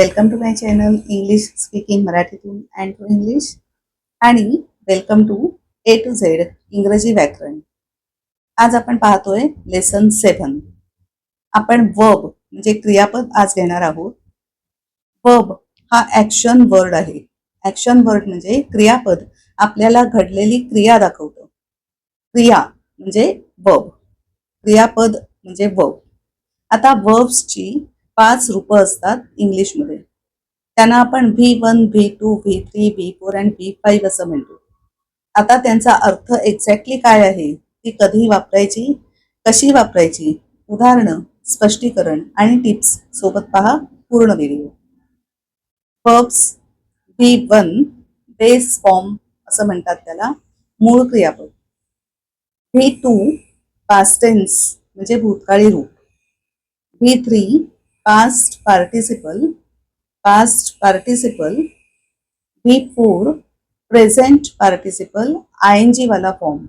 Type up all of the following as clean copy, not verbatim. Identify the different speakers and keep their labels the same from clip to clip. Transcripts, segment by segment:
Speaker 1: Welcome to my channel English speaking मराठीतून and to English आणि welcome to A to Z इंग्रजी व्याकरण. आज आपण पाहतोय लेसन 7. आपण वर्ब म्हणजे क्रियापद आज घेणार आहोत. वर्ब हा ॲक्शन वर्ड आहे. ॲक्शन वर्ड म्हणजे क्रियापद आपल्याला घडलेली क्रिया दाखवतं. क्रिया म्हणजे वर्ब, क्रियापद म्हणजे वर्ब. आता वर्ब्सची 5 रूपं असतात इंग्लिशमध्ये. त्यांना आपण V1, V2, V3, V4 आणि V5 असं म्हणतो. आता त्यांचा अर्थ एक्झॅक्टली काय आहे, ती कधी वापरायची, कशी वापरायची, उदाहरणं, स्पष्टीकरण आणि टिप्स सोबत पहा पूर्ण video. Verbs V1 base form असं म्हणतात त्याला, मूळ क्रियापद. V2 पास्ट टेन्स म्हणजे भूतकाळी रूप. V3 past participle, past participle. V4 present participle, ING वाला फॉर्म,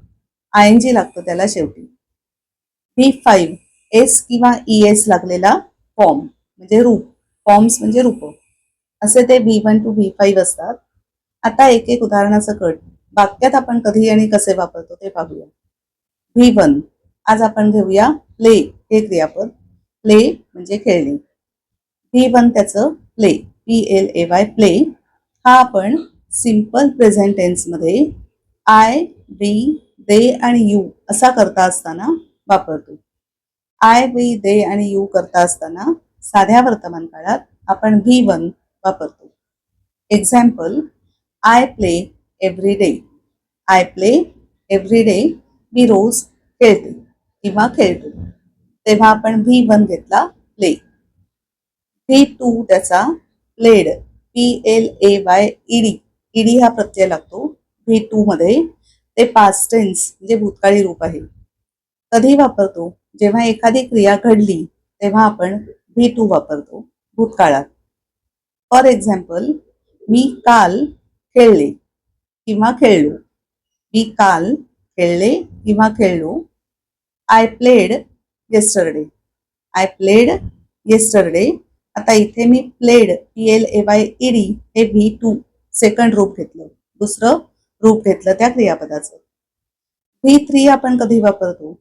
Speaker 1: ING लागतो त्याला शेवटी. V5 S किंवा ES लागलेला फॉर्म म्हणजे रूप, फॉर्म्स म्हणजे रूप. असे ते V1 to V5 असतात. आता एक एक उदाहरणासकट वाक्यात आपण कधी आणि कसे वापरतो ते पाहूया. V1 आज आपण घेऊया प्ले हे क्रियापद. प्ले म्हणजे खेळणे. V1 त्याचं प्ले, PLAY प्ले हा आपण सिंपल प्रेझेंट टेन्समध्ये आय, वी, दे आणि यू असा करता असताना वापरतो. आय, वी, दे आणि यू करता असताना साध्या वर्तमान काळात आपण V1 वापरतो. Example, I play every day. I play every day, मी रोज खेळते किंवा खेळतो. तेव्हा आपण V1 घेतला प्ले. V2 त्याचा प्लेड, PLAYED, ईडी हा प्रत्यय लागतो V2 मध्ये. ते पास्ट टेन्स म्हणजे भूतकाळी रूप आहे. कधी वापरतो, जेव्हा एखादी क्रिया घडली तेव्हा आपण V2 वापरतो भूतकाळात. फॉर एक्झाम्पल, मी काल खेळले किंवा खेळलो. मी काल खेळले किंवा खेळलो. I played yesterday. I played yesterday. आता इथे मी प्लेड, PLAYED हे V2 सेकंड रूप घेतलं, दुसरं रूप घेतलं त्या क्रियापदाचं. V3 आपण कधी वापरतो,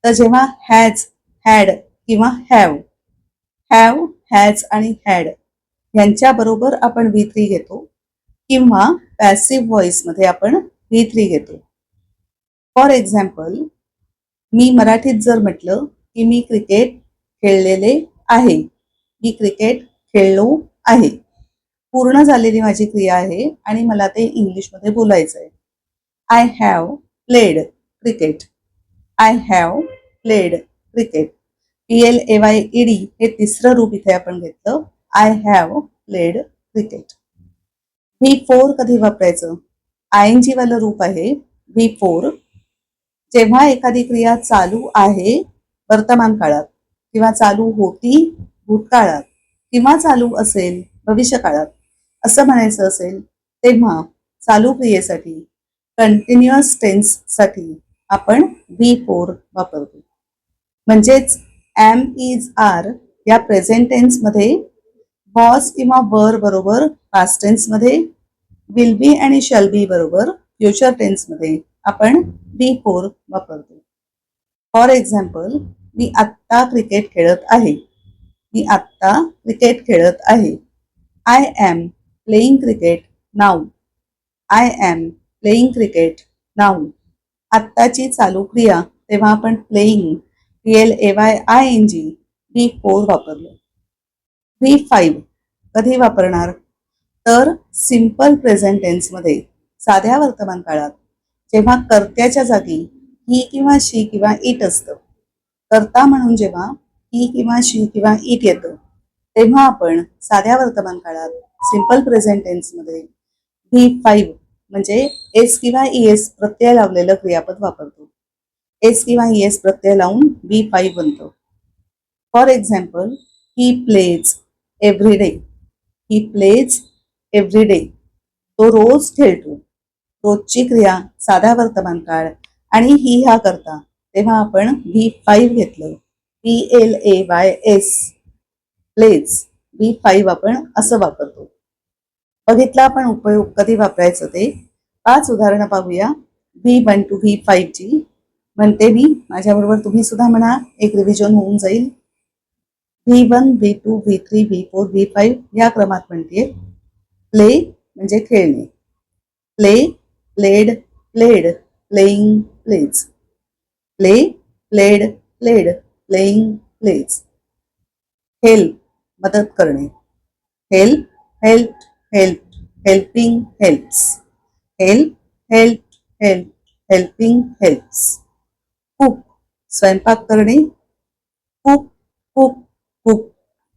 Speaker 1: तर जेव्हा हॅज, हॅड किंवा हॅव, हॅव, हॅज आणि हॅड यांच्याबरोबर आपण V3 घेतो किंवा पॅसिव्ह व्हॉइसमध्ये आपण V3 घेतो. फॉर एक्झाम्पल, मी मराठीत जर म्हटलं की मी क्रिकेट खेळलेले आहे, मी क्रिकेट खेळलो आहे, पूर्ण झालेली माझी क्रिया आहे आणि मला ते इंग्लिशमध्ये बोलायचं आहे. I have played cricket. I have played cricket. PLAYED हे तिसरं रूप इथे आपण घेतलं. I have played cricket. V4 कधी वापरायचं, ING वालं रूप आहे V4. जेव्हा एखादी क्रिया चालू आहे वर्तमान काळात किंवा चालू होती भूतकाळात किंवा चालू असेल भविष्य काळात असं म्हणायचं असेल, तेव्हा चालू क्रियेसाठी कंटिन्युअस टेन्ससाठी आपण V4 वापरतो. म्हणजेच एम, इज, आर या प्रेझेंट टेन्समध्ये वॉज किंवा वर बरोबर पास्ट टेन्समध्ये, विल बी आणि शॅल बी बरोबर फ्युचर टेन्समध्ये आपण V4 वापरतो. फॉर एक्झाम्पल, मी आत्ता क्रिकेट खेळत आहे. मी आत्ता क्रिकेट खेळत आहे. I am playing cricket now. I am playing cricket now. आत्ताची चालू क्रिया तेव्हा आपण प्लेइंग, PLAYING V4 वापरलो. V5 कधी वापरणार, तर सिंपल प्रेझेंट टेन्समध्ये साध्या वर्तमान काळात जेव्हा कर्त्याच्या जागी ही किंवा शी किंवा इट असतं, कर्ता म्हणून जेव्हा ही किंवा शी किंवा इट येतं, तेव्हा आपण साध्या वर्तमान काळात सिंपल प्रेझेंट टेन्समध्ये V5 म्हणजे एस किंवा ES प्रत्यय लावलेलं क्रियापद वापरतो. एस किंवा ES प्रत्यय लावून V5 बनतो. For example, he plays every day. He plays every day. तो रोज खेळतो. रोजची क्रिया साधा वर्तमान काळ आणि ही हा करता, तेव्हा आपण V5 घेतलं. PLAYS प्लेज V5 आपण असं वापरतो. बघितलं आपण उपयोग कधी वापरायचं ते. 5 उदाहरणं पाहूया V1 to V5 ची. म्हणते मी, माझ्याबरोबर तुम्ही सुद्धा म्हणा, एक रिव्हिजन होऊन जाईल. V1, V2, V3, V4, V5 या क्रमात म्हणते. प्ले म्हणजे खेळणे. Play, played, played, playing, plays. Play, played, played, playing, plays. Help मदत करणे. Help, help, help, helping, helps. Help, help, help, helping, helps. Cook स्वयंपाक करणे. Cook, cook, cook,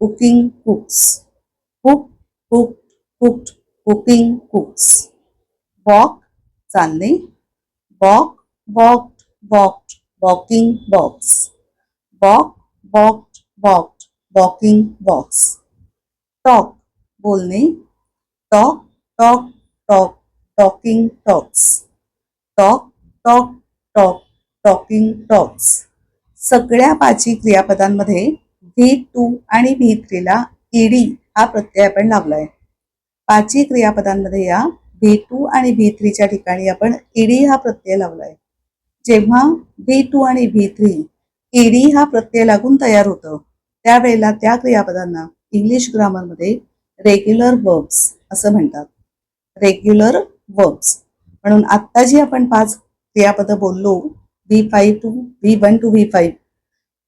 Speaker 1: cooking, cooks. Cook, cook, cooked, cooking, cooks. Walk चालणे. Walk, walked, walked, walking, walks. Walk, walked, walked, walking, walks. Talk बोलणे. Talk, talk, talk, talking, talks. Talk, talk, talk, talking, talks. सगळ्या 5 क्रियापदांमध्ये V2 आणि V3 ला ED हा प्रत्यय आपण लावलाय. 5 क्रियापदांमध्ये या V2 आणि V3 च्या ठिकाणी आपण ईडी हा प्रत्यय लावलाय. जेव्हा V2 आणि V3 ईडी हा प्रत्यय लागून तयार होतं, त्यावेळेला त्या क्रियापदांना इंग्लिश ग्रामरमध्ये रेग्युलर वर्ब्स असं म्हणतात. Regular verbs. म्हणून आत्ता जी आपण 5 क्रियापदं बोललो, V1 to V5,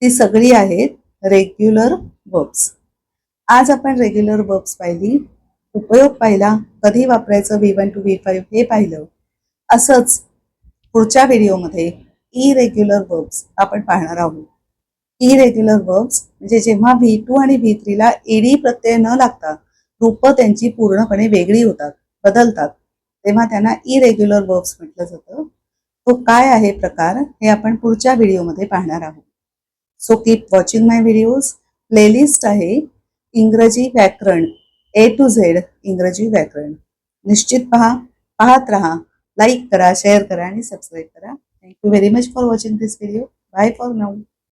Speaker 1: ती सगळी आहेत रेग्युलर वर्ब्स. आज आपण रेग्युलर वर्ब्स पाहिली, उपयोग पाहिला, कधी वापरायचं V1 to V5 हे पाहिलं. असंच पुढच्या व्हिडिओमध्ये इरेग्युलर वर्ब्स आपण पाहणार आहोत. इरेग्युलर वर्ब्स म्हणजे जेव्हा V2 आणि V3 ला ईडी प्रत्यय न लागता रूपं त्यांची पूर्णपणे वेगळी होतात, बदलतात, तेव्हा त्यांना इरेग्युलर वर्ब्स म्हटलं जातं. तो काय आहे प्रकार हे आपण पुढच्या व्हिडिओमध्ये पाहणार आहोत. सो कीप वॉचिंग माय व्हिडिओज. प्लेलिस्ट आहे इंग्रजी व्याकरण A to Z इंग्रजी व्याकरण. निश्चित पहा, पाहत रहा, लाईक करा, शेअर करा आणि सबस्क्राईब करा. Thank you very much for watching this video. Bye for now.